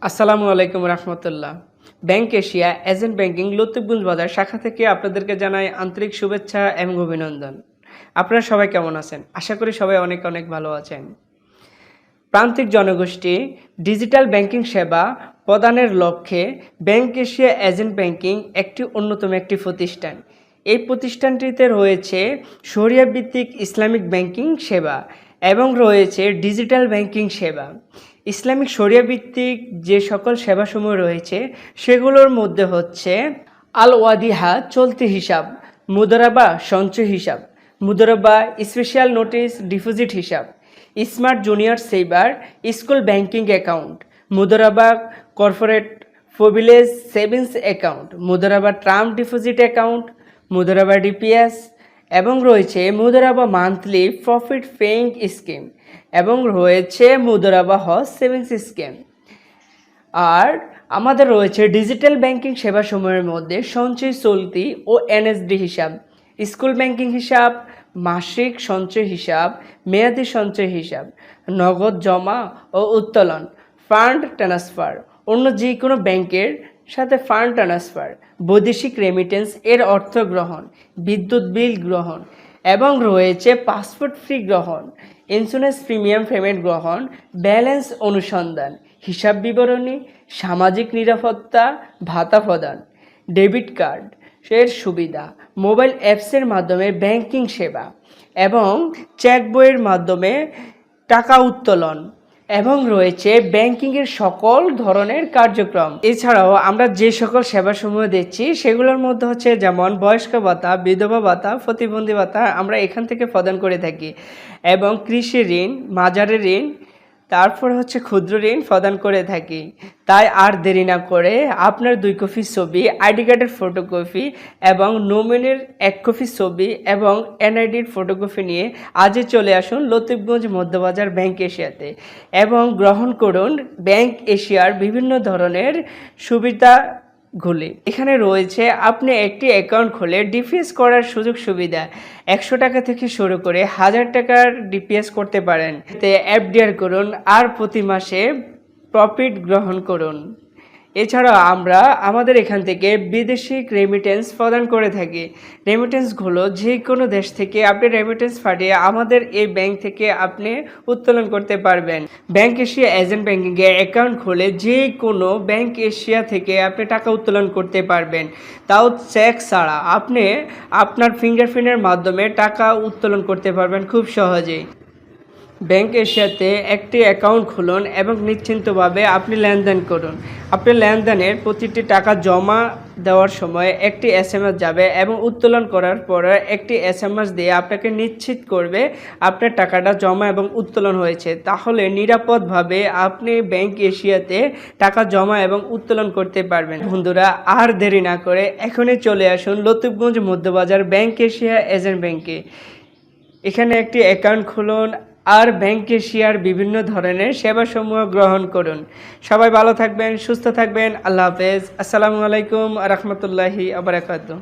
আসসালামু আলাইকুম রহমতুল্লাহ। Bank Asia agent banking লতিফগঞ্জ বাজার শাখা থেকে আপনাদেরকে জানাই আন্তরিক শুভেচ্ছা এবং অভিনন্দন। আপনারা সবাই কেমন আছেন? আশা করি সবাই অনেক অনেক ভালো আছেন। প্রান্তিক জনগোষ্ঠী ডিজিটাল ব্যাংকিং সেবা প্রদানের লক্ষ্যে ব্যাংক এশিয়া এজেন্ট ব্যাংকিং একটি অন্যতম একটি প্রতিষ্ঠান। এই প্রতিষ্ঠানটিতে রয়েছে শরিয়া ভিত্তিক ইসলামিক ব্যাংকিং সেবা এবং রয়েছে ডিজিটাল ব্যাংকিং সেবা। ইসলামিক শরিয়া ভিত্তিক যে সকল সেবাসমূহ রয়েছে সেগুলোর মধ্যে হচ্ছে আল ওয়াদিহা চলতি হিসাব, মুদরাবা সঞ্চয় হিসাব, মুদরাবা স্পেশাল নোটিশ ডিপোজিট হিসাব, smart junior saver school banking account, মুদরাবা কর্পোরেট প্রিভিলেজ সেভিংস অ্যাকাউন্ট, মুদরাবা টার্ম ডিপোজিট অ্যাকাউন্ট, মুদরাবা ডিপিএস এবং রয়েছে মুদরাবা মান্থলি প্রফিট পেইং স্কিম এবং রয়েছে মুদরাবা হজ সেভিংস স্কিম। আর আমাদের রয়েছে ডিজিটাল ব্যাংকিং সেবাসমূহের মধ্যে সঞ্চয় চলতি ও এনএসডি হিসাব, স্কুল ব্যাংকিং হিসাব, মাসিক সঞ্চয় হিসাব, মেয়াদি সঞ্চয় হিসাব, নগদ জমা ও উত্তোলন, ফান্ড ট্রান্সফার, অন্য যে কোনো ব্যাংকের সাথে ফান্ড ট্রান্সফার, বৈদেশিক রেমিটেন্স এর অর্থ গ্রহণ, বিদ্যুৎ বিল গ্রহণ এবং রয়েছে পাসপোর্ট ফি গ্রহণ, ইন্স্যুরেন্স প্রিমিয়াম পেমেন্ট গ্রহণ, ব্যালেন্স অনুসন্ধান, হিসাব বিবরণী, সামাজিক নিরাপত্তা ভাতা প্রদান, ডেবিট কার্ড এর সুবিধা, মোবাইল অ্যাপসের মাধ্যমে ব্যাংকিং সেবা এবং চেক বইয়ের মাধ্যমে টাকা উত্তোলন এবং রয়েছে ব্যাংকিংয়ের সকল ধরনের কার্যক্রম। এছাড়াও আমরা যে সকল সেবাসমূহ দিচ্ছি সেগুলোর মধ্যে হচ্ছে যেমন বয়স্ক ভাতা, বিধবা ভাতা, প্রতিবন্ধী ভাতা আমরা এখান থেকে প্রদান করে থাকি এবং কৃষি ঋণ, মাজারের ঋণ, তারপর হচ্ছে ক্ষুদ্র ঋণ প্রদান করে থাকি। তাই আর দেরি না করে আপনার 2 কপি ছবি, আইডি কার্ডের ফটোকপি এবং নমিনির 1 কপি ছবি এবং এনআইডির ফটোকপি নিয়ে আজই চলে আসুন লতিফগঞ্জ মধ্যবাজার ব্যাংক এশিয়াতে এবং গ্রহণ করুন ব্যাংক এশিয়ার বিভিন্ন ধরনের সুবিধাগুলি। এখানে রয়েছে আপনি একটি অ্যাকাউন্ট খুলে ডিপিএস করার সুযোগ সুবিধা, 100 টাকা থেকে শুরু করে 1000 টাকার ডিপিএস করতে পারেন। এতে এফডিআর করুন আর প্রতি মাসে প্রফিট গ্রহণ করুন। এছাড়াও আমরা আমাদের এখান থেকে বিদেশিক রেমিটেন্স প্রদান করে থাকি। রেমিটেন্সগুলো যে কোনো দেশ থেকে আপনি রেমিটেন্স পাঠিয়ে আমাদের এই ব্যাংক থেকে আপনি উত্তোলন করতে পারবেন। ব্যাংক এশিয়া এজেন্ট ব্যাংকিংয়ে অ্যাকাউন্ট খুলে যে কোনো ব্যাংক এশিয়া থেকে আপনি টাকা উত্তোলন করতে পারবেন, তাও চেক ছাড়া। আপনি আপনার ফিঙ্গারপ্রিন্টের মাধ্যমে টাকা উত্তোলন করতে পারবেন খুব সহজেই। ব্যাংক এশিয়াতে একটি অ্যাকাউন্ট খুলুন এবং নিশ্চিন্তভাবে আপনি লেনদেন করুন। আপনি লেনদেনের প্রতিটি টাকা জমা দেওয়ার সময় একটি এসএমএস যাবে এবং উত্তোলন করার পরে একটি এসএমএস দিয়ে আপনাকে নিশ্চিত করবে আপনার টাকাটা জমা এবং উত্তোলন হয়েছে। তাহলে নিরাপদভাবে আপনি ব্যাংক এশিয়াতে টাকা জমা এবং উত্তোলন করতে পারবেন। বন্ধুরা, আর দেরি না করে এখনই চলে আসুন লতিফগঞ্জ মধ্যবাজার ব্যাংক এশিয়া এজেন্ট ব্যাংকে। এখানে একটি অ্যাকাউন্ট খুলুন আর ব্যাংক এশিয়ার বিভিন্ন ধরনের সেবাসমূহ গ্রহণ করুন। সবাই ভালো থাকবেন, সুস্থ থাকবেন। আল্লাহ হাফেজ। আসসালামু আলাইকুম রহমতুল্লাহি ওয়া বারাকাতুহু।